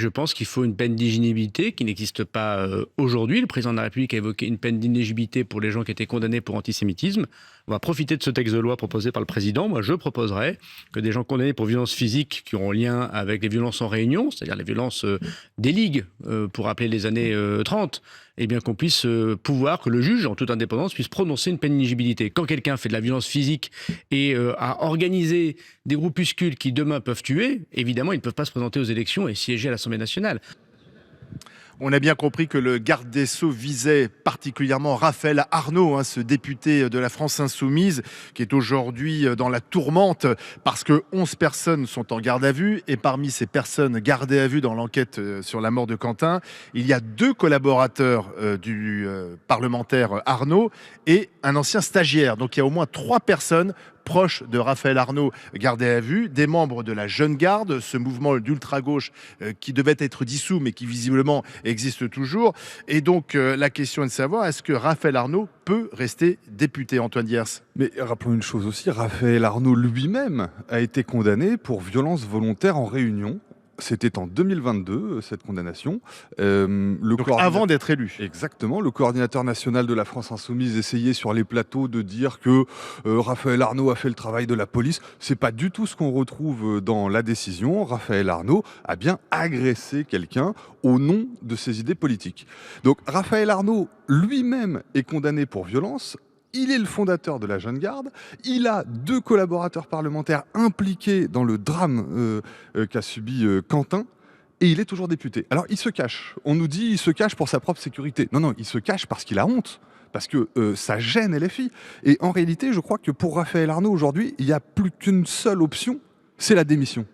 je pense qu'il faut une peine d'inéligibilité qui n'existe pas aujourd'hui. Le président de la République a évoqué une peine d'inéligibilité pour les gens qui étaient condamnés pour antisémitisme. On va profiter de ce texte de loi proposé par le président. Moi, je proposerais que des gens condamnés pour violences physiques qui auront lien avec les violences en réunion, c'est-à-dire les violences des ligues, pour rappeler les années 30, eh bien qu'on puisse pouvoir, que le juge, en toute indépendance, puisse prononcer une peine d'inéligibilité. Quand quelqu'un fait de la violence physique et a organisé des groupuscules qui demain peuvent tuer, évidemment, ils ne peuvent pas se présenter aux élections et siéger à l'Assemblée nationale. On a bien compris que le garde des Sceaux visait particulièrement Raphaël Arnaud, ce député de la France Insoumise, qui est aujourd'hui dans la tourmente parce que 11 personnes sont en garde à vue. Et parmi ces personnes gardées à vue dans l'enquête sur la mort de Quentin, il y a 2 collaborateurs du parlementaire Arnaud et un ancien stagiaire. Donc il y a au moins 3 personnes proches de Raphaël Arnaud gardés à vue, des membres de la Jeune Garde, ce mouvement d'ultra-gauche qui devait être dissous mais qui visiblement existe toujours. Et donc la question est de savoir, est-ce que Raphaël Arnaud peut rester député, Antoine Diers? Mais rappelons une chose aussi, Raphaël Arnaud lui-même a été condamné pour violence volontaire en réunion. C'était en 2022, cette condamnation. Donc avant d'être élu. Exactement. Le coordinateur national de la France Insoumise essayait sur les plateaux de dire que Raphaël Arnaud a fait le travail de la police. C'est pas du tout ce qu'on retrouve dans la décision. Raphaël Arnaud a bien agressé quelqu'un au nom de ses idées politiques. Donc Raphaël Arnaud lui-même est condamné pour violence. Il est le fondateur de la Jeune Garde. Il a 2 collaborateurs parlementaires impliqués dans le drame qu'a subi Quentin. Et il est toujours député. Alors, il se cache. On nous dit qu'il se cache pour sa propre sécurité. Non, il se cache parce qu'il a honte. Parce que ça gêne LFI. Et en réalité, je crois que pour Raphaël Arnaud, aujourd'hui, il n'y a plus qu'une seule option, c'est la démission.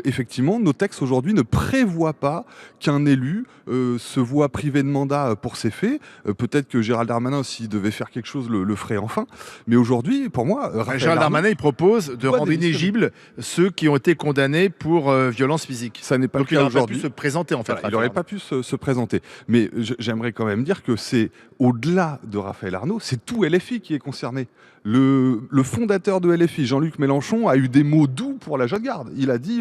Effectivement, nos textes aujourd'hui ne prévoient pas qu'un élu se voit privé de mandat pour ces faits. Peut-être que Gérald Darmanin, s'il devait faire quelque chose, le ferait enfin. Mais aujourd'hui, pour moi, Gérald Darmanin, il propose de rendre inéligibles ceux qui ont été condamnés pour violence physique. Ça n'est pas Donc le cas aujourd'hui. Il n'aurait pas pu se présenter en fait. Voilà, il n'aurait pas pu se présenter. Mais j'aimerais quand même dire que c'est au-delà de Raphaël Arnaud, c'est tout LFI qui est concerné. Le fondateur de LFI, Jean-Luc Mélenchon, a eu des mots doux pour la Jeune Garde. Il a dit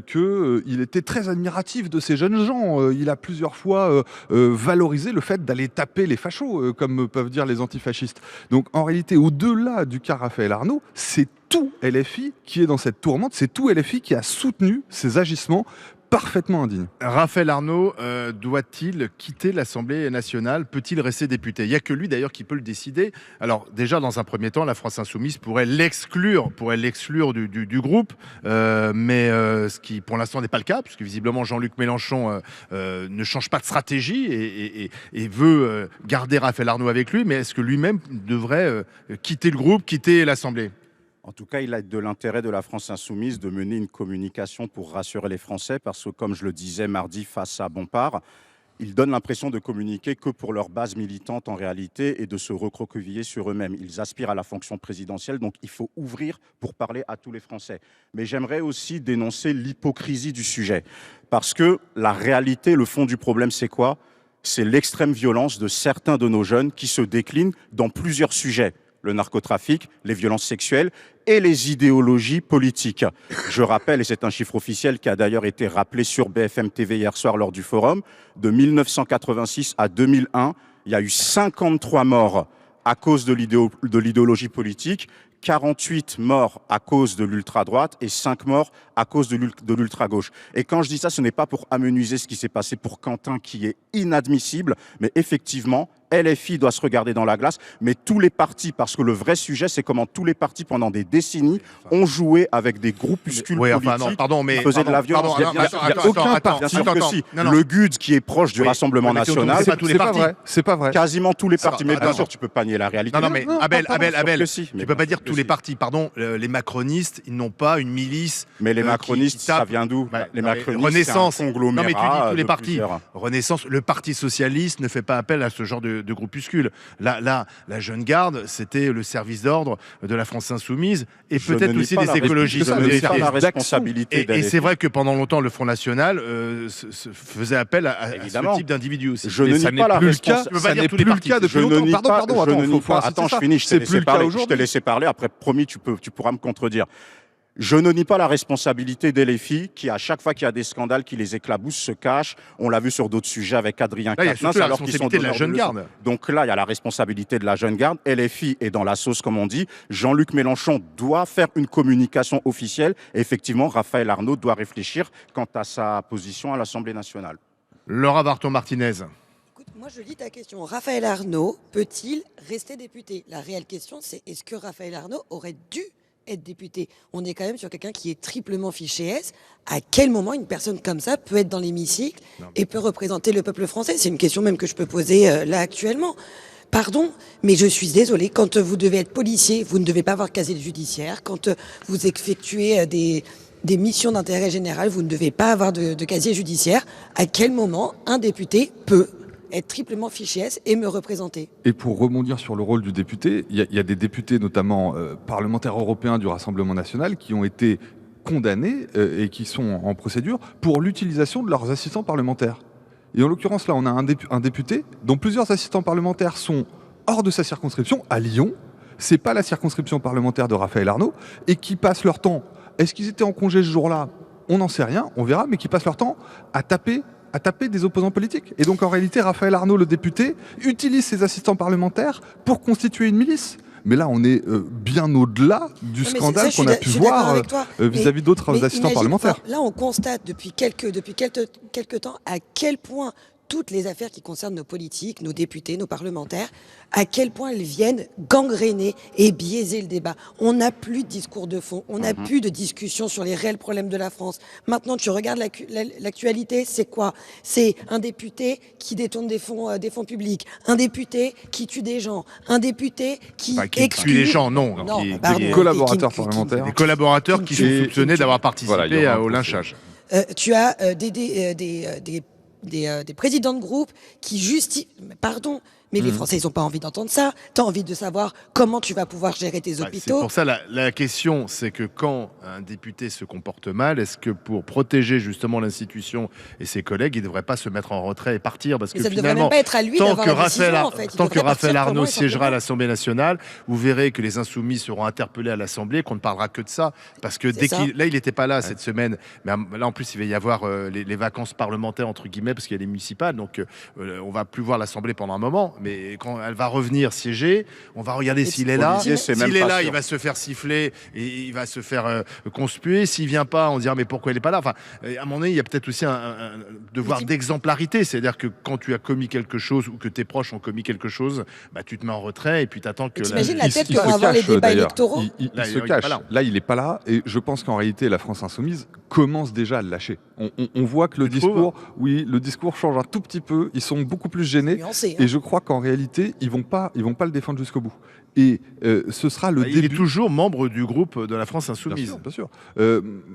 qu'il était très admiratif de ces jeunes gens. Il a plusieurs fois valorisé le fait d'aller taper les fachos, comme peuvent dire les antifascistes. Donc en réalité, au-delà du cas Raphaël Arnaud, c'est tout LFI qui est dans cette tourmente, c'est tout LFI qui a soutenu ces agissements parfaitement indigne. Raphaël Arnaud doit-il quitter l'Assemblée nationale? Peut-il rester député? Il n'y a que lui d'ailleurs qui peut le décider. Alors déjà, dans un premier temps, la France Insoumise pourrait l'exclure du groupe, mais ce qui pour l'instant n'est pas le cas, puisque visiblement Jean-Luc Mélenchon ne change pas de stratégie et veut garder Raphaël Arnaud avec lui. Mais est-ce que lui-même devrait quitter le groupe, quitter l'Assemblée? En tout cas, il a de l'intérêt de la France Insoumise de mener une communication pour rassurer les Français, parce que, comme je le disais mardi face à Bompard, ils donnent l'impression de communiquer que pour leur base militante en réalité et de se recroqueviller sur eux-mêmes. Ils aspirent à la fonction présidentielle, donc il faut ouvrir pour parler à tous les Français. Mais j'aimerais aussi dénoncer l'hypocrisie du sujet, parce que la réalité, le fond du problème, c'est quoi? C'est l'extrême violence de certains de nos jeunes qui se déclinent dans plusieurs sujets. Le narcotrafic, les violences sexuelles et les idéologies politiques. Je rappelle, et c'est un chiffre officiel qui a d'ailleurs été rappelé sur BFM TV hier soir lors du forum, de 1986 à 2001, il y a eu 53 morts à cause de l'idéologie politique, 48 morts à cause de l'ultra-droite et 5 morts à cause de l'ultra-gauche. Et quand je dis ça, ce n'est pas pour amenuiser ce qui s'est passé pour Quentin, qui est inadmissible, mais effectivement, LFI doit se regarder dans la glace, mais tous les partis, parce que le vrai sujet, c'est comment tous les partis, pendant des décennies, ont joué avec des groupuscules politiques, faisaient de la violence. Il n'y a aucun parti, bien sûr que si. Le GUD, qui est proche du Rassemblement National, c'est pas vrai. Quasiment tous les partis, mais bien sûr, tu peux pas nier la réalité. Non, mais Abel, tu peux pas dire tous les partis. Pardon, les macronistes, ils n'ont pas une milice. Mais les macronistes, ça vient d'où? Les macronistes, Renaissance, c'est un conglomérat. Non, mais tu dis tous les partis. Renaissance, le Parti socialiste ne fait pas appel à ce genre de groupuscule. Là, la Jeune Garde, c'était le service d'ordre de la France Insoumise et peut-être aussi des écologistes. La responsabilité. Et c'est vrai que pendant longtemps, le Front National faisait appel à ce type d'individus aussi. Je ne nie pas la responsabilité. Ça n'est plus le cas depuis longtemps. Attends, je finis, je t'ai laissé parler. Après, promis, tu pourras me contredire. Je ne nie pas la responsabilité d'LFI qui, à chaque fois qu'il y a des scandales qui les éclaboussent, se cachent. On l'a vu sur d'autres sujets avec Adrien Là, il y a Quatennens. surtout la alors qu'ils sont responsabilité de la donneurs jeune leçons. garde. Donc là, il y a la responsabilité de la jeune garde. LFI est dans la sauce, comme on dit. Jean-Luc Mélenchon doit faire une communication officielle. Et effectivement, Raphaël Arnaud doit réfléchir quant à sa position à l'Assemblée nationale. Laura Barton-Martinez. Écoute, moi je lis ta question. Raphaël Arnaud peut-il rester député? La réelle question, c'est est-ce que Raphaël Arnaud aurait dû être député? On est quand même sur quelqu'un qui est triplement fiché S. À quel moment une personne comme ça peut être dans l'hémicycle et peut représenter le peuple français? C'est une question même que je peux poser là actuellement. Pardon, mais je suis désolée, quand vous devez être policier, vous ne devez pas avoir casier judiciaire. Quand vous effectuez des missions d'intérêt général, vous ne devez pas avoir de casier judiciaire. À quel moment un député peut être triplement fiché S et me représenter? Et pour rebondir sur le rôle du député, il y a des députés, notamment parlementaires européens du Rassemblement national, qui ont été condamnés et qui sont en procédure pour l'utilisation de leurs assistants parlementaires. Et en l'occurrence, là, on a un député dont plusieurs assistants parlementaires sont hors de sa circonscription, à Lyon. C'est pas la circonscription parlementaire de Raphaël Arnaud, et qui passent leur temps. Est-ce qu'ils étaient en congé ce jour-là? On n'en sait rien, on verra, mais qui passent leur temps à taper des opposants politiques. Et donc en réalité, Raphaël Arnaud, le député, utilise ses assistants parlementaires pour constituer une milice. Mais là, on est bien au-delà du scandale qu'on a pu voir vis-à-vis d'autres assistants parlementaires. Là, on constate depuis quelques temps à quel point toutes les affaires qui concernent nos politiques, nos députés, nos parlementaires, à quel point elles viennent gangréner et biaiser le débat. On n'a plus de discours de fond, on n'a plus de discussion sur les réels problèmes de la France. Maintenant, tu regardes l'actualité, c'est quoi? C'est un député qui détourne des fonds publics, un député qui tue des gens, un député qui tue les gens, non. Des collaborateurs parlementaires. Des collaborateurs qui sont soupçonnés d'avoir participé au lynchage. Tu as des présidents de groupe qui justifient... Pardon, mais les Français, ils n'ont pas envie d'entendre ça. Tu as envie de savoir comment tu vas pouvoir gérer tes hôpitaux. C'est pour ça, la question, c'est que quand un député se comporte mal, est-ce que pour protéger justement l'institution et ses collègues, il ne devrait pas se mettre en retrait et partir? Parce que ça ne devrait finalement, même pas être à lui d'avoir la décision, en fait. Tant que Raphaël Arnaud siégera à l'Assemblée nationale, vous verrez que les Insoumis seront interpellés à l'Assemblée, qu'on ne parlera que de ça. Parce que là, il n'était pas là cette semaine. Mais là, en plus, il va y avoir les vacances parlementaires, entre guillemets, parce qu'il y a les municipales. Donc, on ne va plus voir l'Assemblée pendant un moment. Mais quand elle va revenir siégée, on va regarder s'il est là. S'il est là, il va se faire siffler et il va se faire conspuer. S'il vient pas, on dira mais pourquoi il est pas là? Enfin, à un moment donné, il y a peut-être aussi un devoir d'exemplarité. C'est-à-dire que quand tu as commis quelque chose ou que tes proches ont commis quelque chose, bah, tu te mets en retrait et puis tu attends que... T'imagines la tête que vont avoir les débats électoraux? Il se cache. Là, il n'est pas là. Et je pense qu'en réalité, la France insoumise commence déjà à le lâcher. On voit que le discours change un tout petit peu. Ils sont beaucoup plus gênés. Et je crois qu'en réalité, ils vont pas le défendre jusqu'au bout. Et ce sera le début. Il est toujours membre du groupe de la France insoumise. Bien sûr.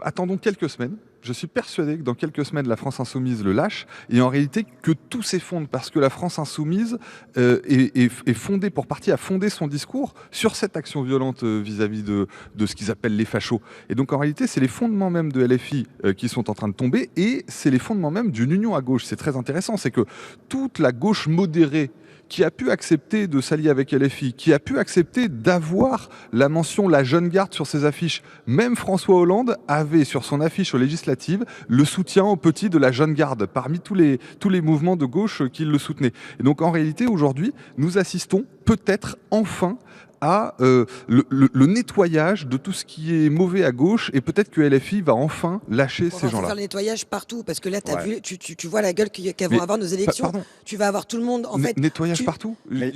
Attendons quelques semaines. Je suis persuadé que dans quelques semaines, la France insoumise le lâche. Et en réalité, que tout s'effondre parce que la France insoumise est fondée, pour partie, a fondé son discours sur cette action violente vis-à-vis de ce qu'ils appellent les fachos. Et donc en réalité, c'est les fondements même de LFI qui sont en train de tomber et c'est les fondements même d'une union à gauche. C'est très intéressant. C'est que toute la gauche modérée qui a pu accepter de s'allier avec LFI, qui a pu accepter d'avoir la mention « la jeune garde » sur ses affiches. Même François Hollande avait sur son affiche aux législatives le soutien aux petits de la jeune garde, parmi tous les mouvements de gauche qui le soutenaient. Et donc en réalité, aujourd'hui, nous assistons peut-être enfin à le nettoyage de tout ce qui est mauvais à gauche et peut-être que LFI va enfin lâcher ces gens-là. On va faire le nettoyage partout parce que là, vu, tu vois la gueule qu'elles vont avoir nos élections. Tu vas avoir tout le monde en fait. Nettoyage partout. Le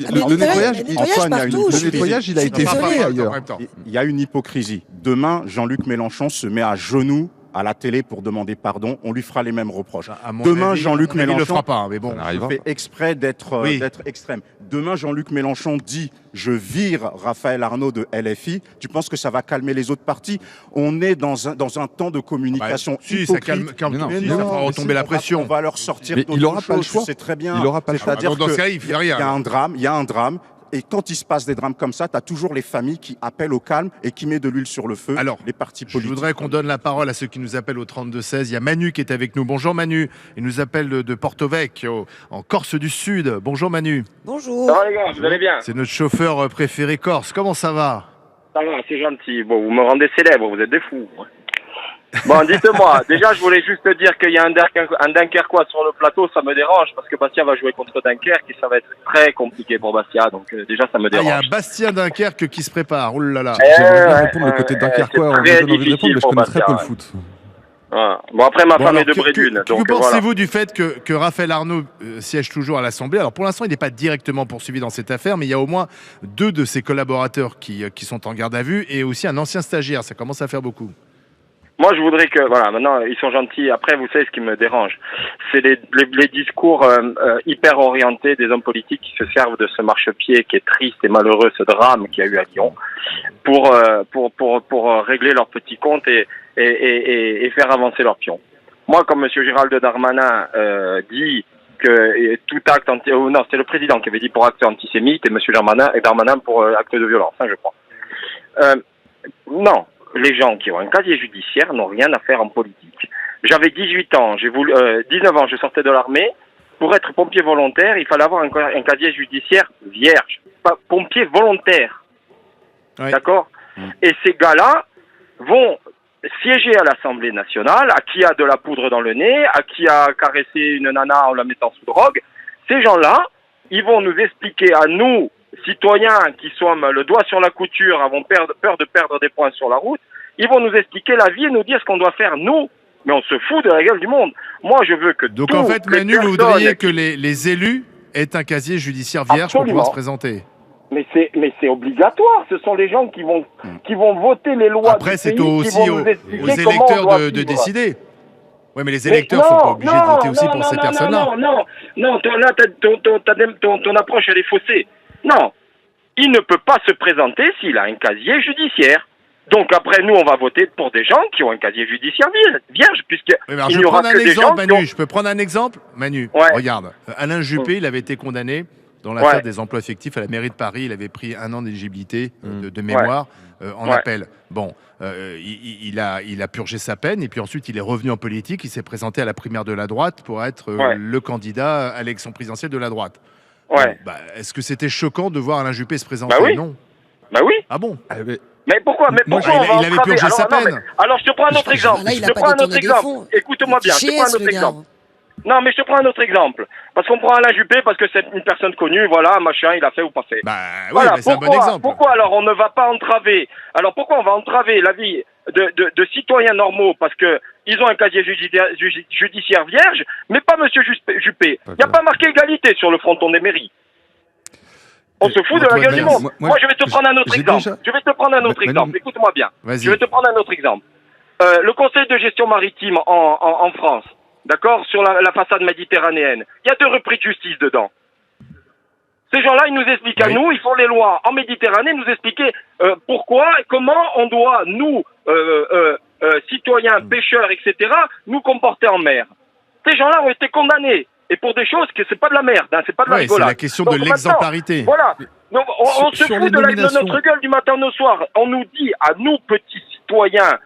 nettoyage, il a été fait ailleurs. Il y a une hypocrisie. Demain, Jean-Luc Mélenchon se met à genoux à la télé pour demander pardon, on lui fera les mêmes reproches. Demain, Jean-Luc Mélenchon le fera pas, mais bon, fait exprès d'être extrême. Demain, Jean-Luc Mélenchon dit « je vire Raphaël Arnaud de LFI », tu penses que ça va calmer les autres partis? On est dans un temps de communication hypocrite. Ça calme, ça fera retomber la pression. On va leur sortir d'autres choses. Il n'aura pas le choix. C'est très bien. Il n'aura pas le choix. Dans ce cas, il fait rien. Il y a un drame. Et quand il se passe des drames comme ça, tu as toujours les familles qui appellent au calme et qui mettent de l'huile sur le feu. Alors, les partis politiques. Je voudrais qu'on donne la parole à ceux qui nous appellent au 32-16. Il y a Manu qui est avec nous. Bonjour Manu. Il nous appelle de Porto Vecchio, en Corse du Sud. Bonjour Manu. Bonjour. Ça va les gars, vous allez bien? C'est notre chauffeur préféré corse. Comment ça va? Ça va, c'est gentil. Bon, vous me rendez célèbre, vous êtes des fous. Bon, dites-moi, déjà, je voulais juste dire qu'il y a un Dunkerquois sur le plateau, ça me dérange, parce que Bastia va jouer contre Dunkerque et ça va être très compliqué pour Bastia, donc déjà, ça me Il y a dérange. un Bastien Dunkerque qui se prépare. Oh là là. J'aimerais bien répondre le côté Dunkerquois, on me très donne envie de répondre, mais je connais très peu le Bastia, foot. Voilà. Bon, après, ma Bon, femme alors, est de Brédune, que donc voilà. pensez-vous du fait que Raphaël Arnaud siège toujours à l'Assemblée? Alors pour l'instant, il n'est pas directement poursuivi dans cette affaire, mais il y a au moins 2 de ses collaborateurs qui sont en garde à vue et aussi un ancien stagiaire. Ça commence à faire beaucoup. Moi, je voudrais que, voilà, maintenant, ils sont gentils. Après, vous savez ce qui me dérange, c'est les discours hyper orientés des hommes politiques qui se servent de ce marchepied qui est triste et malheureux, ce drame qu'il y a eu à Lyon, pour régler leurs petits comptes et faire avancer leurs pions. Moi, comme M. Gérald Darmanin dit que tout acte non, c'est le président qui avait dit pour acte antisémite et M. Darmanin pour acte de violence, hein, je crois. Non. Les gens qui ont un casier judiciaire n'ont rien à faire en politique. J'avais 18 ans, 19 ans, je sortais de l'armée. Pour être pompier volontaire, il fallait avoir un casier judiciaire vierge, pas pompier volontaire. Ouais. D'accord ? Et ces gars-là vont siéger à l'Assemblée nationale, à qui a de la poudre dans le nez, à qui a caressé une nana en la mettant sous drogue. Ces gens-là, ils vont nous expliquer à nous, citoyens qui sommes le doigt sur la couture, avons peur de perdre des points sur la route, ils vont nous expliquer la vie et nous dire ce qu'on doit faire nous. Mais on se fout de la gueule du monde. Moi, je veux que Donc en fait, Manu, vous voudriez que les élus aient un casier judiciaire vierge Absolument. pour pouvoir se présenter? Mais c'est obligatoire. Ce sont les gens qui vont voter les lois. Après, du c'est pays, aussi qui vont nous aux expliquer comment on électeurs doit de vivre. décider. Oui, mais les électeurs ne sont pas obligés de voter aussi pour ces personnes-là. Non, ton approche, elle est faussée. Non, il ne peut pas se présenter s'il a un casier judiciaire. Donc après, nous, on va voter pour des gens qui ont un casier judiciaire vierge, puisqu'il Oui, alors, n'y je peux aura prendre un que des gens exemple, qui ont... Manu. Je peux prendre un exemple, Manu. Ouais. Regarde, Alain Juppé, il avait été condamné dans l'affaire des emplois fictifs à la mairie de Paris. Il avait pris 1 an d'éligibilité de mémoire en appel. Bon, il a purgé sa peine et puis ensuite il est revenu en politique. Il s'est présenté à la primaire de la droite pour être le candidat à l'élection présidentielle de la droite. Ouais. Bon, est-ce que c'était choquant de voir Alain Juppé se présenter? Bah oui. Non. Bah oui. Ah bon? Mais pourquoi Moi, on va il avait entraver purgé sa non, peine. alors je te prends un autre exemple. Là, il Je a te pas prends un autre détourné des exemple. fonds. Écoute-moi bien, je te prends un autre le gars. exemple. Non, mais je te prends un autre exemple. Parce qu'on prend Alain Juppé parce que c'est une personne connue, voilà, machin, il a fait ou pas fait. Bah oui, Voilà, mais c'est un bon exemple. pourquoi alors on ne va pas entraver? Alors pourquoi on va entraver la vie de citoyens normaux parce que ils ont un casier judiciaire vierge, mais pas Monsieur Juppé. Il n'y a pas marqué égalité sur le fronton des mairies. On se fout de la gueule du monde. Moi, je vais te prendre un autre exemple. Je vais te prendre un autre exemple. Écoute-moi bien. Je vais te prendre un autre exemple. Le conseil de gestion maritime en France, d'accord, sur la façade méditerranéenne, il y a 2 repris de justice dedans. Ces gens-là, ils nous expliquent à nous, ils font les lois en Méditerranée, nous expliquer pourquoi et comment on doit, nous, citoyens, pêcheurs, etc., nous comporter en mer. Ces gens-là ont été condamnés. Et pour des choses que c'est pas de la merde, hein, c'est pas de la rigolade. C'est la question de l'exemplarité. Voilà. Donc, on se fout de notre gueule du matin au soir. On nous dit à nous, petits citoyens,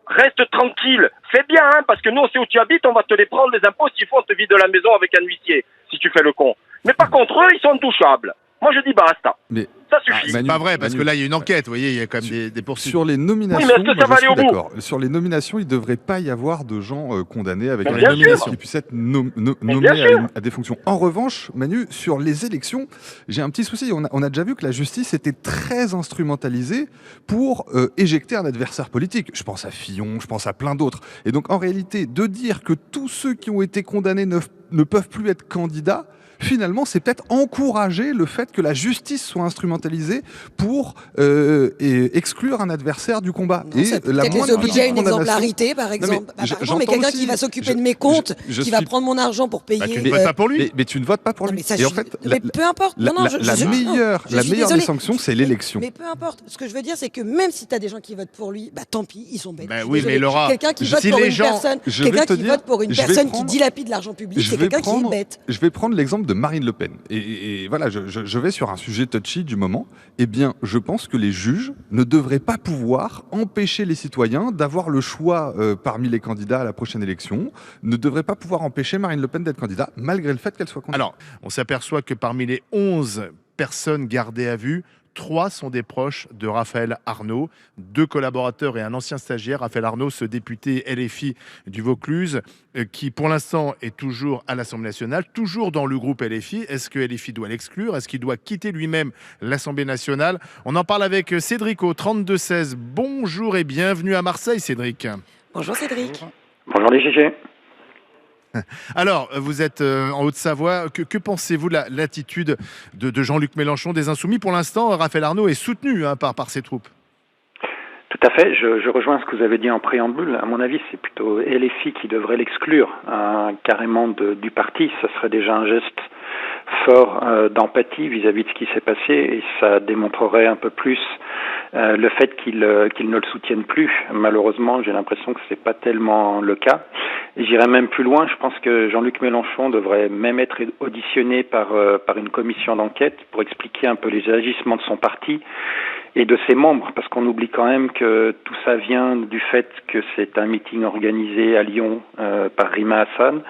reste tranquille, fais bien, hein, parce que nous, on sait où tu habites, on va te les prendre, les impôts, s'il faut, on te vide la maison avec un huissier, si tu fais le con. Mais par contre, eux, ils sont intouchables. Moi, je dis basta. Mais ça suffit. C'est pas vrai, parce que là, il y a une enquête, vous voyez, il y a quand même des poursuites. Sur les nominations, Oui, mais est-ce que ça va aller au bout? d'accord. Sur les nominations, il ne devrait pas y avoir de gens condamnés avec Mais une bien nomination sûr. qui puissent être bien nommés sûr. à des fonctions. En revanche, Manu, sur les élections, j'ai un petit souci. On a déjà vu que la justice était très instrumentalisée pour éjecter un adversaire politique. Je pense à Fillon, je pense à plein d'autres. Et donc, en réalité, de dire que tous ceux qui ont été condamnés ne peuvent plus être candidats, finalement, c'est peut-être encourager le fait que la justice soit instrumentalisée pour exclure un adversaire du combat. Non, ça peut peut-être les obliger à une exemplarité, par exemple. Mais quelqu'un qui va s'occuper de mes comptes, qui va prendre mon argent pour payer. Tu ne votes pas pour lui. Mais tu ne votes pas pour Non, lui. mais ça, Et en fait, mais peu importe. la meilleure des sanctions, c'est l'élection. Mais peu importe. Ce que je veux dire, c'est que même si tu as des gens qui votent pour lui, bah tant pis, ils sont bêtes. Bah Je suis oui, désolée. mais Laura, quelqu'un qui vote si pour les une gens- personne, je vais quelqu'un te qui dire, vote pour une je vais personne qui prendre- dilapide l'argent public, Je c'est vais quelqu'un qui est prendre- bête. Je vais prendre l'exemple de Marine Le Pen. Et voilà, je vais sur un sujet touchy du moment. Eh bien, je pense que les juges ne devraient pas pouvoir empêcher les citoyens d'avoir le choix parmi les candidats à la prochaine élection, ne devraient pas pouvoir empêcher Marine Le Pen d'être candidate, malgré le fait qu'elle soit candidate. Alors, on s'aperçoit que parmi les 11 personnes gardées à vue, 3 sont des proches de Raphaël Arnaud, 2 collaborateurs et un ancien stagiaire. Raphaël Arnaud, ce député LFI du Vaucluse, qui pour l'instant est toujours à l'Assemblée nationale, toujours dans le groupe LFI. Est-ce que LFI doit l'exclure? Est-ce qu'il doit quitter lui-même l'Assemblée nationale? On en parle avec Cédric au 32-16. Bonjour et bienvenue à Marseille, Cédric. Bonjour Cédric. Bonjour les GG. Alors, vous êtes en Haute-Savoie. Que pensez-vous de l'attitude de Jean-Luc Mélenchon des Insoumis? Pour l'instant, Raphaël Arnaud est soutenu par ses troupes. Tout à fait, je rejoins ce que vous avez dit en préambule. À mon avis, c'est plutôt LFI qui devrait l'exclure carrément du parti. Ça serait déjà un geste fort d'empathie vis-à-vis de ce qui s'est passé et ça démontrerait un peu plus le fait qu'il ne le soutienne plus. Malheureusement, j'ai l'impression que c'est pas tellement le cas. Et j'irais même plus loin. Je pense que Jean-Luc Mélenchon devrait même être auditionné par une commission d'enquête pour expliquer un peu les agissements de son parti et de ses membres, parce qu'on oublie quand même que tout ça vient du fait que c'est un meeting organisé à Lyon par Rima Hassan,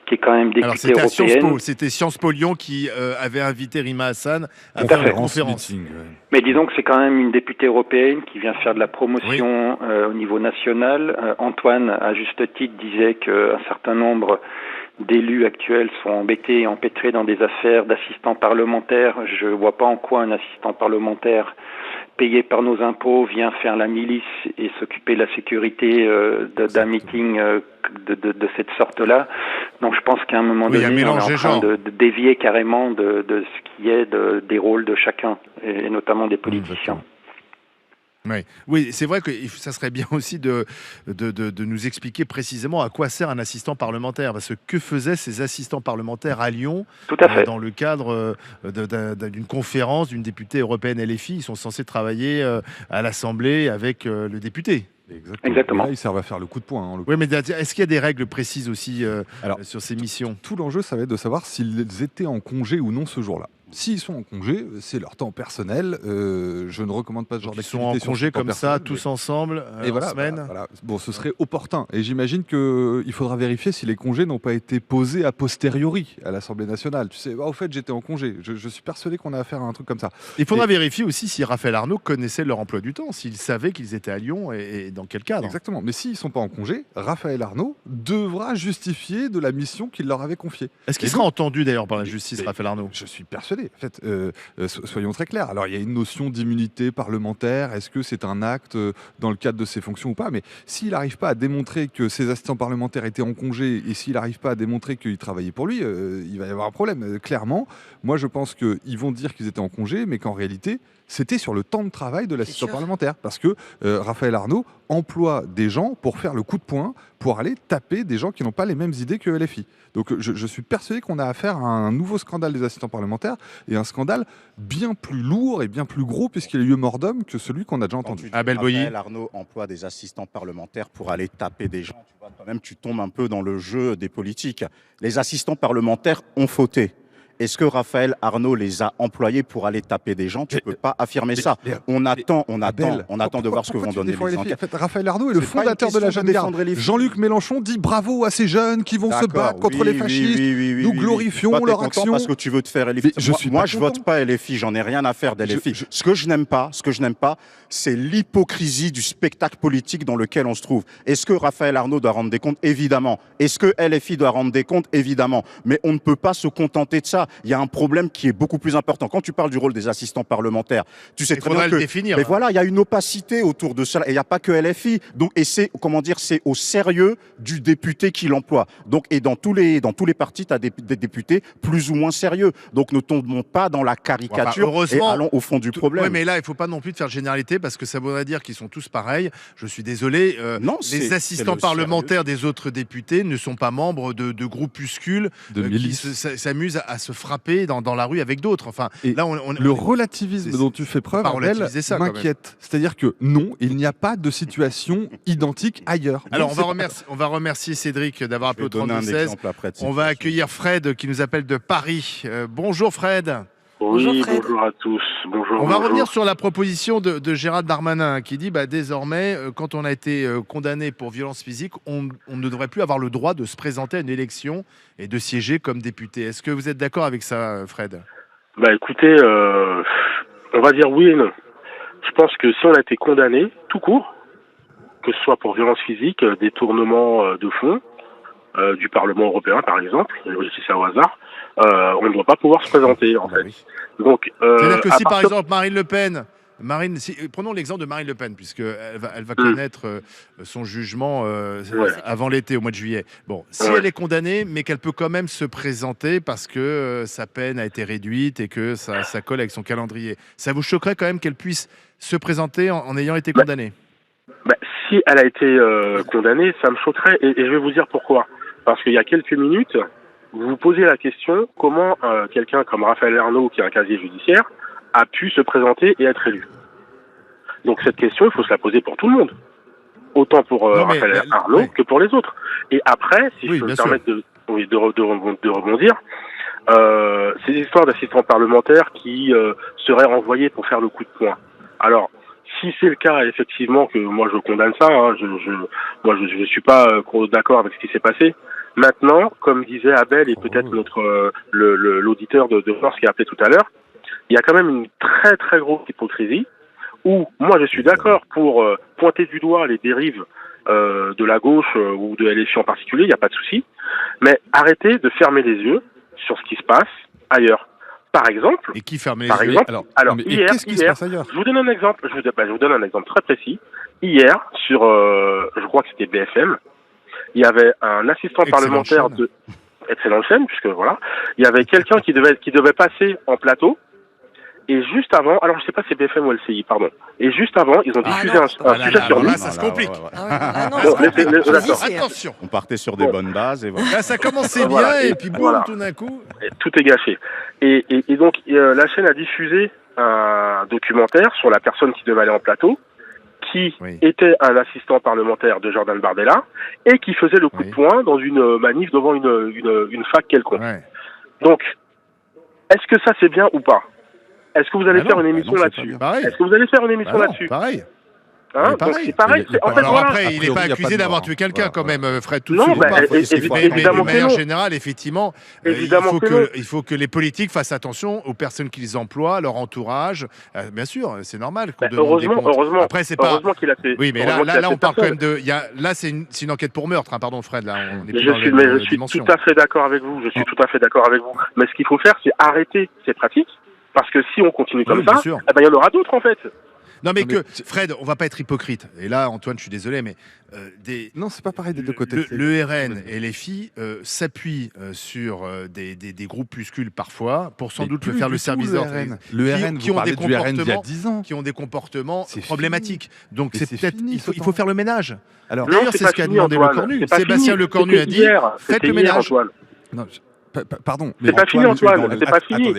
qui est quand même députée européenne. C'était Sciences Po Lyon qui avait invité Rima Hassan à faire une conférence. Meeting, Mais disons que c'est quand même une députée européenne qui vient faire de la promotion au niveau national. Antoine, à juste titre, disait qu'un certain nombre d'élus actuels sont embêtés et empêtrés dans des affaires d'assistants parlementaires. Je ne vois pas en quoi un assistant parlementaire payé par nos impôts vient faire la milice et s'occuper de la sécurité d'un meeting de cette sorte-là. Donc je pense qu'à un moment donné, on est en train de dévier carrément de ce qui est des rôles de chacun, et notamment des politiciens. Oui, c'est vrai que ça serait bien aussi de nous expliquer précisément à quoi sert un assistant parlementaire. Parce que faisaient ces assistants parlementaires à Lyon dans le cadre d'une conférence d'une députée européenne LFI? Ils sont censés travailler à l'Assemblée avec le député. Exactement. Là, ils servent à faire le coup de poing. Oui, mais est-ce qu'il y a des règles précises aussi sur ces missions? Tout l'enjeu, ça va être de savoir s'ils étaient en congé ou non ce jour-là. S'ils sont en congé, c'est leur temps personnel. Je ne recommande pas ce genre d'activité. Ils sont en congé comme ça, tous ensemble, en semaine. Voilà. Bon, ce serait opportun. Et j'imagine qu'il faudra vérifier si les congés n'ont pas été posés a posteriori à l'Assemblée nationale. Tu sais, au fait, j'étais en congé. Je suis persuadé qu'on a affaire à un truc comme ça. Il faudra vérifier aussi si Raphaël Arnaud connaissait leur emploi du temps, s'il savait qu'ils étaient à Lyon et dans quel cadre. Exactement. Mais s'ils ne sont pas en congé, Raphaël Arnaud devra justifier de la mission qu'il leur avait confiée. Est-ce qu'il sera entendu d'ailleurs par la justice, Raphaël Arnaud? Je suis persuadé. En fait, soyons très clairs. Alors, il y a une notion d'immunité parlementaire. Est-ce que c'est un acte dans le cadre de ses fonctions ou pas? Mais s'il n'arrive pas à démontrer que ses assistants parlementaires étaient en congé et s'il n'arrive pas à démontrer qu'ils travaillaient pour lui, il va y avoir un problème. Clairement, moi, je pense qu'ils vont dire qu'ils étaient en congé, mais qu'en réalité, c'était sur le temps de travail de l'assistant parlementaire. Parce que Raphaël Arnaud emploie des gens pour faire le coup de poing, pour aller taper des gens qui n'ont pas les mêmes idées que LFI. Donc je suis persuadé qu'on a affaire à un nouveau scandale des assistants parlementaires et un scandale bien plus lourd et bien plus gros puisqu'il a lieu mort d'homme que celui qu'on a déjà entendu. Raphaël Arnaud emploie des assistants parlementaires pour aller taper des gens. Tu vois, toi-même, tu tombes un peu dans le jeu des politiques. Les assistants parlementaires ont fauté. Est-ce que Raphaël Arnaud les a employés pour aller taper des gens? Tu ne peux pas affirmer ça. On attend de voir ce que vont donner les enquêtes. En fait, Raphaël Arnaud est le fondateur de la Jeune Garde. Jean-Luc Mélenchon dit bravo à ces jeunes qui vont se battre contre les fascistes. Nous glorifions leur action. Parce que tu veux te faire LFI. Moi, je vote pas LFI. J'en ai rien à faire d'LFI. Ce que je n'aime pas, c'est l'hypocrisie du spectacle politique dans lequel on se trouve. Est-ce que Raphaël Arnaud doit rendre des comptes? Évidemment. Est-ce que LFI doit rendre des comptes? Évidemment. Mais on ne peut pas se contenter de ça. Il y a un problème qui est beaucoup plus important. Quand tu parles du rôle des assistants parlementaires, tu sais très bien que... définir. Mais voilà, il y a une opacité autour de cela. Et il n'y a pas que LFI. Donc, et c'est au sérieux du député qui l'emploie. Donc, et dans tous les partis, tu as des députés plus ou moins sérieux. Donc, ne tombons pas dans la caricature et allons au fond du problème. Oui, mais là, il ne faut pas non plus te faire généralité parce que ça voudrait dire qu'ils sont tous pareils. Je suis désolé. Les assistants parlementaires des autres députés ne sont pas membres de groupuscules qui s'amusent à se frapper dans la rue avec d'autres. Enfin, là, le relativisme dont tu fais preuve m'inquiète. C'est-à-dire que non, il n'y a pas de situation identique ailleurs. Alors, on va remercier Cédric d'avoir appelé au 32-16. On va accueillir Fred qui nous appelle de Paris. Bonjour Fred. Oui, bonjour à tous. On va revenir sur la proposition de Gérald Darmanin qui dit désormais, quand on a été condamné pour violence physique, on ne devrait plus avoir le droit de se présenter à une élection et de siéger comme député. Est-ce que vous êtes d'accord avec ça, Fred? Écoutez, On va dire oui et non. Je pense que si on a été condamné, tout court, que ce soit pour violence physique, détournement de fonds, du Parlement européen par exemple, je dis ça au hasard, on ne doit pas pouvoir se présenter en fait. Oui. Donc, C'est-à-dire que si par partir... exemple Marine Le Pen, prenons l'exemple de Marine Le Pen, puisqu'elle va connaître son jugement avant l'été, au mois de juillet. Bon, si elle est condamnée, mais qu'elle peut quand même se présenter parce que sa peine a été réduite et que ça colle avec son calendrier, ça vous choquerait quand même qu'elle puisse se présenter en ayant été condamnée? Si elle a été condamnée, ça me choquerait, et je vais vous dire pourquoi. Parce qu'il y a quelques minutes, vous vous posez la question comment quelqu'un comme Raphaël Arnaud, qui a un casier judiciaire, a pu se présenter et être élu. Donc cette question, il faut se la poser pour tout le monde. Autant pour Raphaël Arnaud que pour les autres. Et après, si je peux me permettre de rebondir, ces histoires d'assistants parlementaires qui seraient renvoyés pour faire le coup de poing. Alors, si c'est le cas, effectivement, que moi je condamne ça, hein, je suis pas d'accord avec ce qui s'est passé. Maintenant, comme disait Abel et peut-être l'auditeur de France qui a appelé tout à l'heure, il y a quand même une très très grosse hypocrisie où moi je suis d'accord pour pointer du doigt les dérives de la gauche ou de LFI en particulier, il n'y a pas de souci, mais arrêtez de fermer les yeux sur ce qui se passe ailleurs. Par exemple, et qui ferme les yeux Alors hier, je vous donne un exemple. Je vous donne un exemple très précis. Hier, sur, je crois que c'était BFM, il y avait un assistant parlementaire de excellente chaîne, puisque voilà, il y avait quelqu'un qui devait passer en plateau. Et juste avant, alors je sais pas si c'est BFM ou LCI, pardon. Et juste avant, ils ont diffusé un sujet sur nous. Là, ça se complique. Attention. On partait sur des bonnes bases et voilà. Là, ça commençait bien et puis boum, tout d'un coup. Tout est gâché. Et donc, la chaîne a diffusé un documentaire sur la personne qui devait aller en plateau, qui était un assistant parlementaire de Jordan Bardella et qui faisait le coup de poing dans une manif devant une fac quelconque. Donc, est-ce que ça c'est bien ou pas? Est-ce que vous allez faire une émission là-dessus? Est-ce que vous allez faire une émission là-dessus? Pareil. Hein, donc c'est pareil. Alors après, il n'est pas accusé d'avoir tué quelqu'un quand même, Fred, tout de suite. Mais de manière générale, effectivement, il faut que les politiques fassent attention aux personnes qu'ils emploient, leur entourage. Bien sûr, c'est normal qu'on demande des comptes. Heureusement, après, c'est pas... qu'il a fait. Oui, mais là on parle quand même de... Là, c'est une enquête pour meurtre, hein, pardon Fred. Là, on est plus dans je suis tout à fait d'accord avec vous. Mais ce qu'il faut faire, c'est arrêter ces pratiques. Parce que si on continue comme ça, il y en aura d'autres en fait. Non mais Fred, on va pas être hypocrite. Et là, Antoine, je suis désolé, mais non, c'est pas pareil des deux côtés. Le RN et les filles s'appuient sur des groupuscules parfois pour sans doute faire le service d'ordre. Le RN, qui ont des comportements, qui ont des comportements problématiques. Donc c'est peut-être il faut faire le ménage. Alors d'ailleurs, c'est ce qu'a demandé Lecornu. Sébastien Lecornu a dit faites le ménage. Non, pardon. C'est pas fini, Antoine. C'est pas fini.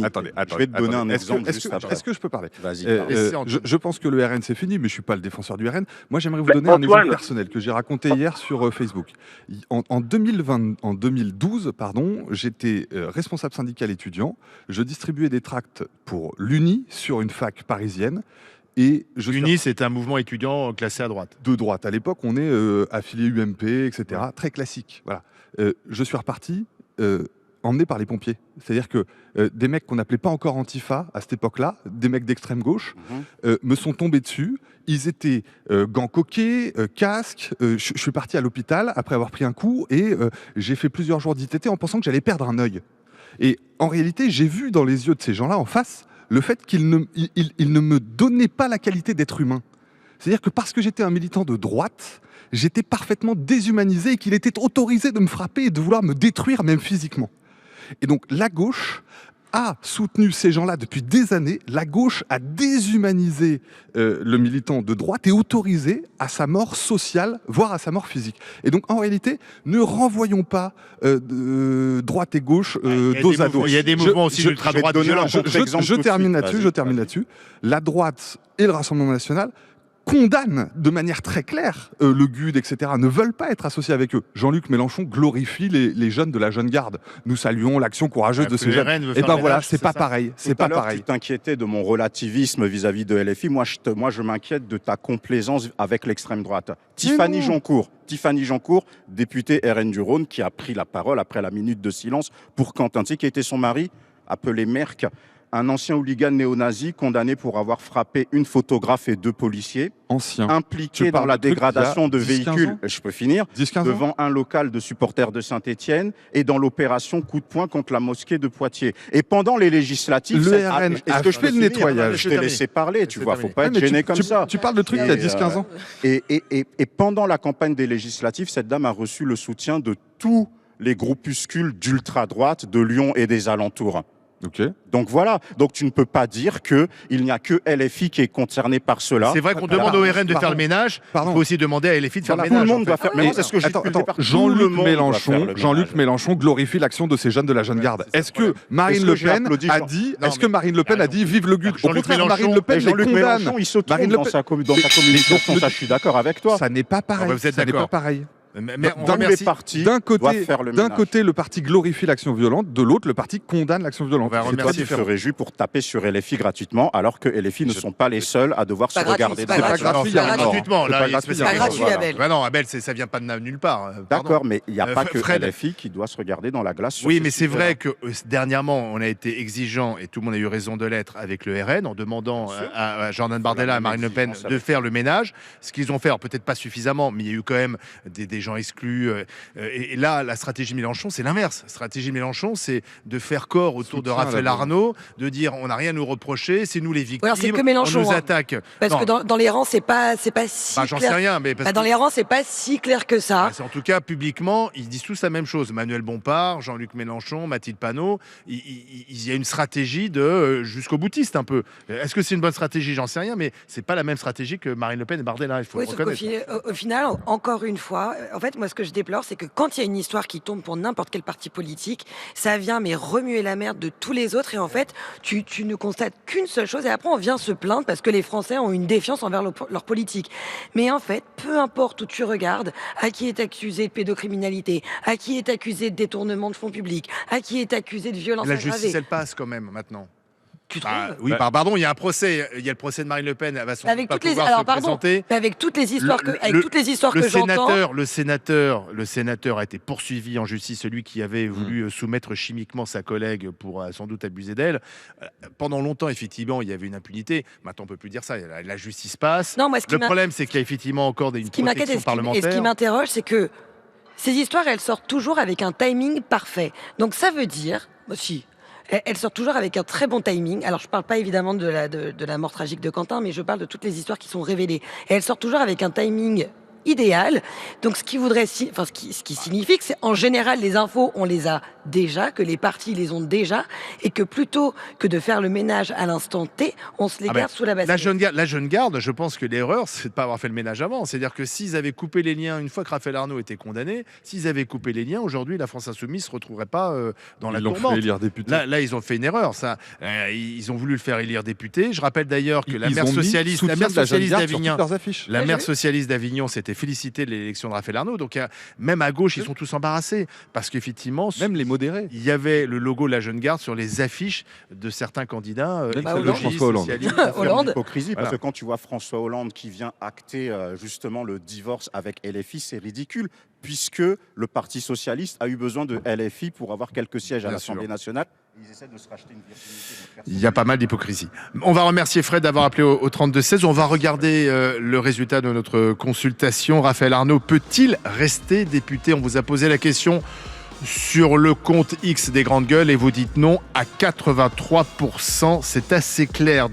Attendez. Je vais te donner un exemple juste après. Est-ce que je peux parler? Vas-y. Je pense que le RN, c'est fini, mais je ne suis pas le défenseur du RN. Moi, j'aimerais vous donner un exemple personnel que j'ai raconté hier sur Facebook. En 2012, j'étais responsable syndical étudiant. Je distribuais des tracts pour l'UNI sur une fac parisienne. L'UNI, c'est un mouvement étudiant classé à droite. De droite. À l'époque, on est affilié UMP, etc. Très classique. Voilà. Je suis reparti emmené par les pompiers. C'est-à-dire que des mecs qu'on n'appelait pas encore Antifa à cette époque-là, des mecs d'extrême gauche, me sont tombés dessus. Ils étaient gants coqués, casques. Je suis parti à l'hôpital après avoir pris un coup et j'ai fait plusieurs jours d'ITT en pensant que j'allais perdre un œil. Et en réalité, j'ai vu dans les yeux de ces gens-là en face le fait qu'ils ne me donnaient pas la qualité d'être humain. C'est-à-dire que parce que j'étais un militant de droite, j'étais parfaitement déshumanisé et qu'il était autorisé de me frapper et de vouloir me détruire même physiquement. Et donc la gauche a soutenu ces gens-là depuis des années. La gauche a déshumanisé le militant de droite et autorisé à sa mort sociale, voire à sa mort physique. Et donc en réalité, ne renvoyons pas droite et gauche dos à dos. Il y a des mouvements aussi d'ultra-droite violents. Je termine là-dessus. La droite et le Rassemblement national condamnent de manière très claire le GUD, etc., ne veulent pas être associés avec eux. Jean-Luc Mélenchon glorifie les jeunes de la jeune garde. Nous saluons l'action courageuse de ces jeunes. Et ben voilà, c'est pas pareil. C'est pas pareil. Tu t'inquiétais de mon relativisme vis-à-vis de LFI. Moi, je m'inquiète de ta complaisance avec l'extrême droite. Tiffany Joncourt, députée RN du Rhône, qui a pris la parole après la minute de silence pour Quentin, qui était son mari, appelé Merck. un ancien hooligan néo-nazi condamné pour avoir frappé une photographe et 2 policiers, Ancien. impliqué dans la dégradation de 10-15 véhicules, ans je peux finir, 10-15 ans devant un local de supporters de Saint-Étienne et dans l'opération coup de poing contre la mosquée de Poitiers. Et pendant les législatives, Le RN a est-ce que je fait peux le finir nettoyage. Je t'ai laissé parler, tu vois, faut pas être mais gêné comme ça. Tu parles de trucs il y a 10-15 ans. Et pendant la campagne des législatives, cette dame a reçu le soutien de tous les groupuscules d'ultra-droite de Lyon et des alentours. Ok. Donc voilà, donc tu ne peux pas dire qu'il n'y a que LFI qui est concerné par cela. C'est vrai qu'on demande au RN de faire le ménage. Il faut aussi demander à LFI de faire le Tout ménage. le monde en fait. doit faire. Mais c'est ce que j'ai Attends, depuis le départ. Tout le Jean-Luc monde doit faire le ménage. Mélenchon glorifie l'action de ces jeunes de la Jeune Garde. Est-ce que Marine Le Pen a dit, vive le GUD? Au contraire, Marine Le Pen les Jean-Luc condamne. Mélenchon, il se trompe Marine Le dans Pen- sa communication, ça je suis d'accord avec toi. Ça n'est pas pareil. Vous êtes Ça n'est d'accord. pas pareil. Mais on Tous les remercie. partis D'un doivent faire le ménage. côté, le parti glorifie l'action violente, de l'autre, le parti condamne l'action violente. On va C'est remercier pas Toi, tu différent. te réjouis pour taper sur LFI gratuitement, alors que LFI ne sont pas les seuls à devoir se pas gratuit, regarder c'est dans pas la gratuit. glace. gratuit, C'est il y a un mort. gratuitement. C'est Là, pas il se gratuit, passe il y a un quelque mort. gratuit, chose. Abel. Bah non, Abel, ça vient pas de nulle part. Pardon. D'accord, mais il n'y a pas que Fred. LFI qui doit se regarder dans la glace. sur Oui, ce mais c'est sujet-là. vrai que dernièrement, on a été exigeant et tout le monde a eu raison de l'être avec le RN en demandant Bien sûr. à Jordan Bardella, à même Marine Le Pen exigence de avec- faire le ménage. Ce qu'ils ont fait, alors peut-être pas suffisamment, mais il y a eu quand même des gens exclus. Et là, la stratégie Mélenchon, c'est l'inverse. La stratégie Mélenchon, c'est de faire corps autour de Soutien à la Raphaël violence. Arnaud, de dire on n'a rien à nous reprocher, c'est nous les victimes, alors, c'est que Mélenchon, on nous hein. attaque. Parce Non, que dans les rangs, c'est pas si bah, j'en sais clair. rien, mais parce Bah, dans que- les rangs, c'est pas si clair que ça. Ah, c'est en tout cas, publiquement, ils disent tous la même chose. Manuel Bompard, Jean-Luc Mélenchon, Mathilde Panot, il y a une stratégie de jusqu'au boutiste un peu. Est-ce que c'est une bonne stratégie? J'en sais rien, mais c'est pas la même stratégie que Marine Le Pen et Bardella, il faut Oui, le sauf qu'au reconnaître. au final, encore une fois, en fait, moi, ce que je déplore, c'est que quand il y a une histoire qui tombe pour n'importe quel parti politique, ça vient mais remuer la merde de tous les autres. Et en fait, tu ne constates qu'une seule chose. Et après, on vient se plaindre parce que les Français ont une défiance envers leur politique. Mais en fait, peu importe où tu regardes, à qui est accusé de pédocriminalité, à qui est accusé de détournement de fonds publics, à qui est accusé de violence La aggravée. justice, elle passe quand même maintenant. Tu trouves? Ah, oui, pardon, il y a un procès. Il y a le procès de Marine Le Pen. Elle va sans Avec doute pas toutes les, pouvoir alors se pardon, présenter. mais avec toutes les histoires que, avec le- toutes les histoires que j'entends. Le sénateur a été poursuivi en justice, celui qui avait voulu soumettre chimiquement sa collègue pour sans doute abuser d'elle. Pendant longtemps, effectivement, il y avait une impunité. Maintenant, on peut plus dire ça. La justice passe. Non, moi, ce qui Le m'a- problème, c'est qu'il y a effectivement encore une Ce qui m'inquiète protection et parlementaire. ce qui m'interroge, c'est que ces histoires, elles sortent toujours avec un timing parfait. Donc ça veut dire, aussi, elles sortent toujours avec un très bon timing. Alors je parle pas évidemment de la mort tragique de Quentin, mais je parle de toutes les histoires qui sont révélées. Et elles sortent toujours avec un timing idéal. Donc ce qui signifie que c'est en général les infos on les a déjà, que les partis les ont déjà, et que plutôt que de faire le ménage à l'instant T, on se les garde sous la bassine. La jeune garde, je pense que l'erreur, c'est de ne pas avoir fait le ménage avant. C'est-à-dire que s'ils avaient coupé les liens, une fois que Raphaël Arnaud était condamné, s'ils avaient coupé les liens, aujourd'hui, la France Insoumise ne se retrouverait pas dans la Ils l'ont tourmente. fait élire député. Là, ils ont fait une erreur. Ça. Ils ont voulu le faire élire député. Je rappelle d'ailleurs que la Ils maire ont mis socialiste soutien de la Jeune Garde sur d'Avignon, toutes leurs affiches. la Ouais, maire j'ai vu. socialiste d'Avignon s'était félicitée de l'élection de Raphaël Arnaud. Donc, même à gauche, ils sont tous embarrassés. Parce qu'effectivement, Même les modérés. il y avait le logo de la Jeune Garde sur les affiches de certains candidats. Même celle de François Hollande. socialistes. Hollande. Hypocrisie, parce Voilà. que quand tu vois François Hollande qui vient acter justement le divorce avec LFI, c'est ridicule, puisque le Parti socialiste a eu besoin de LFI pour avoir quelques sièges à Bien l'Assemblée sûr. nationale. Ils essaient de se racheter une virginité. Il y a pas mal d'hypocrisie. On va remercier Fred d'avoir appelé au 32-16. On va regarder le résultat de notre consultation. Raphaël Arnaud peut-il rester député? On vous a posé la question sur le compte X des Grandes Gueules et vous dites non à 83%. C'est assez clair.